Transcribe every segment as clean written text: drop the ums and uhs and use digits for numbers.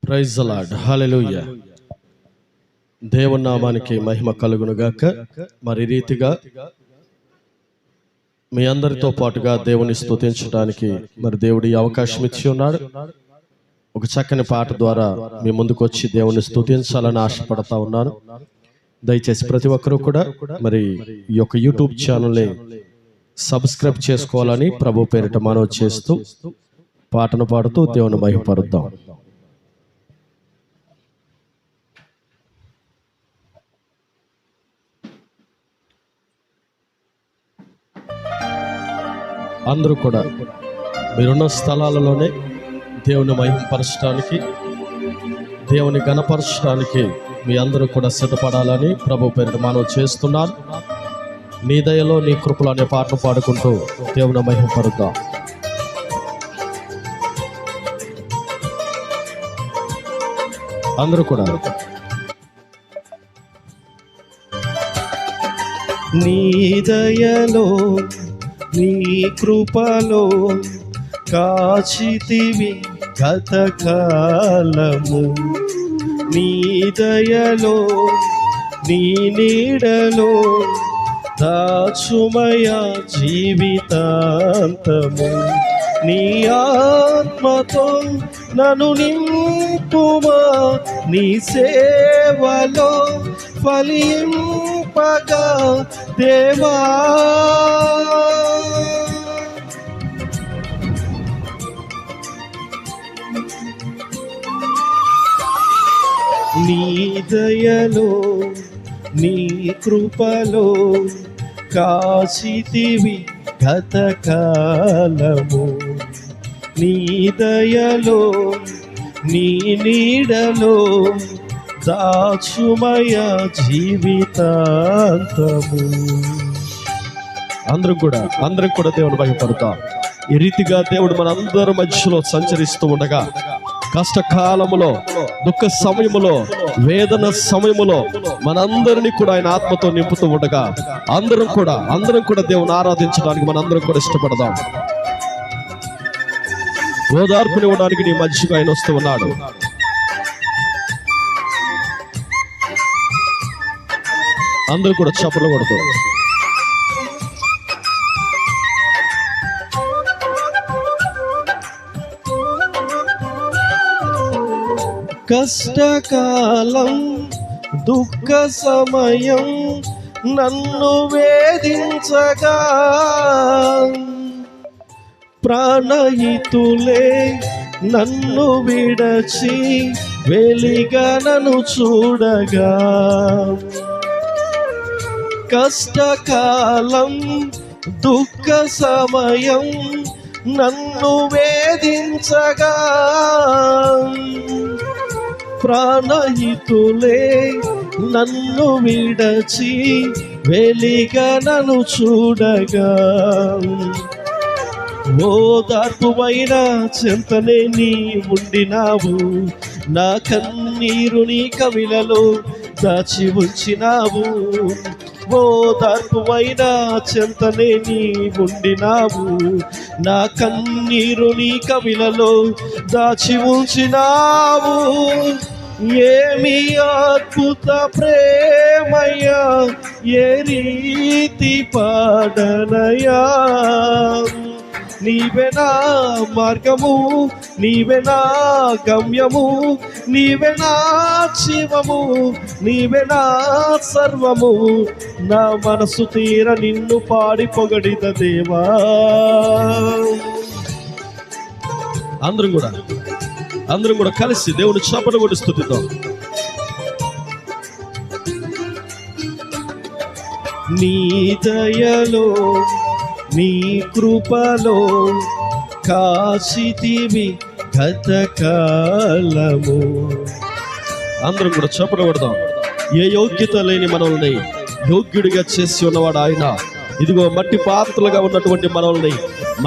Praise the lord, హల్లెలూయా. దేవుని నామానికి మహిమ కలుగును గాక. మరి రీతిగా మీ అందరితో పాటుగా దేవుని స్తుతించడానికి మరి దేవుడు ఈ అవకాశం ఇచ్చి ఉన్నాడు. ఒక చక్కని పాట ద్వారా మీ ముందుకు వచ్చి దేవుని స్తుతించాలని ఆశపడతా ఉన్నాను. దయచేసి ప్రతి ఒక్కరూ కూడా మరి ఈ యొక్క యూట్యూబ్ ఛానల్ని సబ్స్క్రైబ్ చేసుకోవాలని ప్రభు పేరిట మనవి చేస్తూ పాటను పాడుతూ దేవుని మహిమపరుద్దాం. అందరూ కూడా మీరున్న స్థలాలలోనే దేవుని మహిమపరచడానికి, దేవుని ఘనపరచడానికి మీ అందరూ కూడా సిద్ధపడాలని ప్రభు పేరిట మనవి చేస్తున్నాను. నీ దయలో నీ కృపలో అనే పాటను పాడుకుంటూ దేవుని మహిమపరుద్దాం. అందరూ కూడా నీ దయలో నీ కృపలో కాచితివి గతకాలము, నీ దయలో నీ నీడలో దాచుమయ జీవితాంతము. నీ ఆత్మతో నన్ను నింపుమా, నీ సేవలో ఫలింపగా దేవా. నీ దయలో నీ కృపలో కాచితివి గతకాలము, నీ దయలో నీ నీడలో దాచుమయ జీవితాంతము. అందరం కూడా దేవుని మహిమపరుద్దాం. ఈ రీతిగా దేవుడు మనందరి మధ్యలో సంచరిస్తూ ఉండగా, కష్టకాలములో, దుఃఖ సమయములో, వేదన సమయములో మనందరినీ కూడా ఆయన ఆత్మతో నింపుతూ ఉండగా అందరం కూడా దేవుని ఆరాధించడానికి మనందరం కూడా ఇష్టపడదాం. ఓదార్పునివ్వడానికి నీ మధ్యగా ఆయన వస్తూ ఉన్నాడు. అందరూ కూడా చప్పట్లు కొడుతూ కష్టకాలం, దుఃఖ సమయం నన్ను వేధించగా, ప్రాణహితులే నన్ను విడచి వెలిగా నన్ను చూడగా, కష్టకాలం, దుఃఖ సమయం నన్ను వేధించగా, ప్రాణహితులే నన్ను విడచి వెలిగా నన్ను చూడగా, ఓదార్పువైన చెంతనే నీ ఉండినావు, నా కన్నీరు నీ కవిలలో దాచి ఉంచినావు. ఓదార్పువైన చెంతనే నీ ఉండినావు, నా కన్నీరు నీ కవిలలో దాచి ఉంచినావు. ఏమి అద్భుత ప్రేమయ్యా, ఏ రీతి పాడనయా. నీవే నా మార్గము, నీవే నా గమ్యము, నీవే నా జీవము, నీవే నా సర్వము. నా మనసు తీర నిన్ను పాడి పొగడిద దేవా. అందరం కూడా కలిసి దేవుని చప్పట్లు కొట్టి స్తుతిద్దాం. నీ దయలో నీ కృపలో కాచితివి గతకాలము. అందరం కూడా చప్పట్లు కొడదాం. ఏ యోగ్యత లేని మనల్ని యోగ్యుడిగా చేసి ఉన్నవాడు ఆయన. ఇదిగో మట్టి పాత్రలుగా ఉన్నటువంటి మనల్ని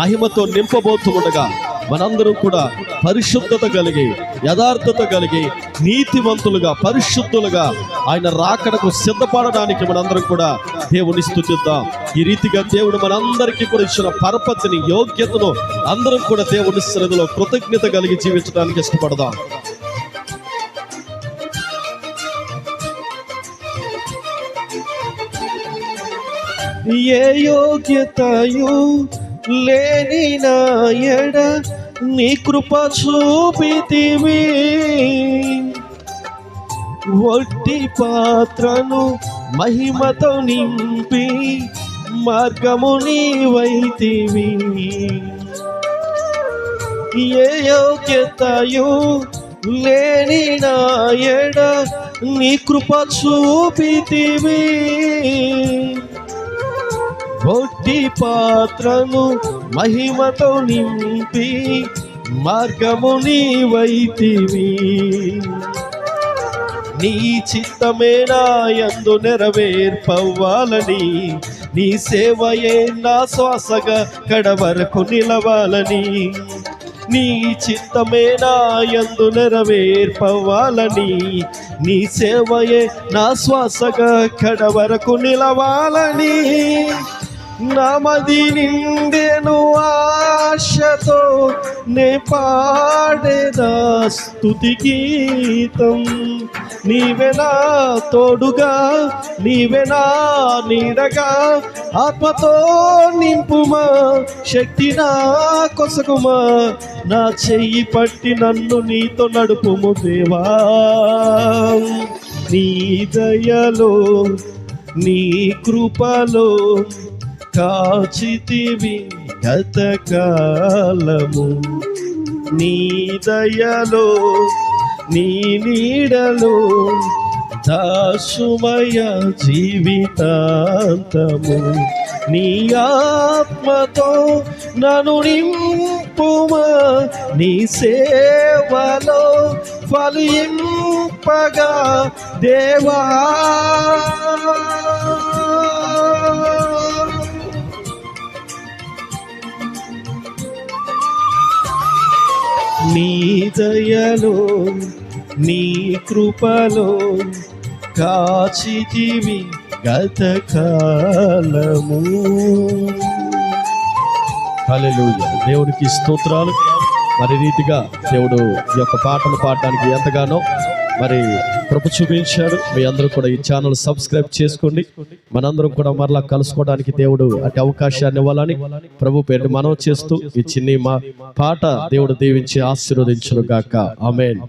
మహిమతో నింపబోతూ ఉండగా మనందరం కూడా పరిశుద్ధత కలిగి, యథార్థత కలిగి, నీతివంతులుగా, పరిశుద్ధులుగా ఆయన రాకడకు సిద్ధపడడానికి మనందరం కూడా దేవుని స్తుతిద్దాం. ఈ రీతిగా దేవుడు మనందరికీ కూడా ఇచ్చిన పరపతిని, యోగ్యతను అందరం కూడా దేవుని సన్నిధిలో కృతజ్ఞత కలిగి జీవించడానికి ఇష్టపడదాం. ఏ యోగ్యతయు లేని నా ఎడ నీ కృప చూపితివి. ఒట్టి పాత్రను మహిమతో నింపి మార్గము నీవైతివి. ఏ యోగ్యతయు లేని నా ఎడ నీ కృప చూపితివి. ఒట్టి పాత్రను మహిమతో నింపి మార్గము నీవైతివి. నీ చిత్తమే నా యందు నెరవేర్పవ్వాలని, నీ సేవయే నా శ్వాసగా కడవరకు నిలవాలని. నీ చిత్తమే నా యందు నెరవేర్పవ్వాలని, నీ సేవయే నా శ్వాసగా కడవరకు నిలవాలని. నామది నిండెను ఆశతో నే పాడేదా స్తుతి గీతం. నీవే నా తోడుగా, నీవే నా నీడగా, ఆత్మతో నింపుమా, శక్తి నా కొసగుమా. నా చెయ్యి పట్టి నన్ను నీతో నడుపుము దేవా. నీ దయలో నీ కృపలో కాచితివి గతకాలము. నీ దయలో నీ నీడలో దాసుమయ జీవితాంతము. నీ ఆత్మతో నన్ను నింపుమా, నీ సేవలో ఫలింపగా దేవా. నీ దయలో నీ కృపలో కాచితివి గతకాలము. హల్లెలూయా. దేవునికి స్తోత్రాలు. మరి రీతిగా దేవుడు ఈ యొక్క పాటలు పాడడానికి ఎంతగానో మరి కృప చూపించాడు. మీ అందరూ కూడా ఈ ఛానల్ సబ్స్క్రైబ్ చేసుకోండి. మనందరం కూడా మరలా కలుసుకోవడానికి దేవుడు అటు అవకాశాన్ని ఇవ్వాలని ప్రభు పేరు మనవి చేస్తూ ఈ చిన్ని మా పాట దేవుడు దీవించి ఆశీర్వదించును గాక. ఆమేన్.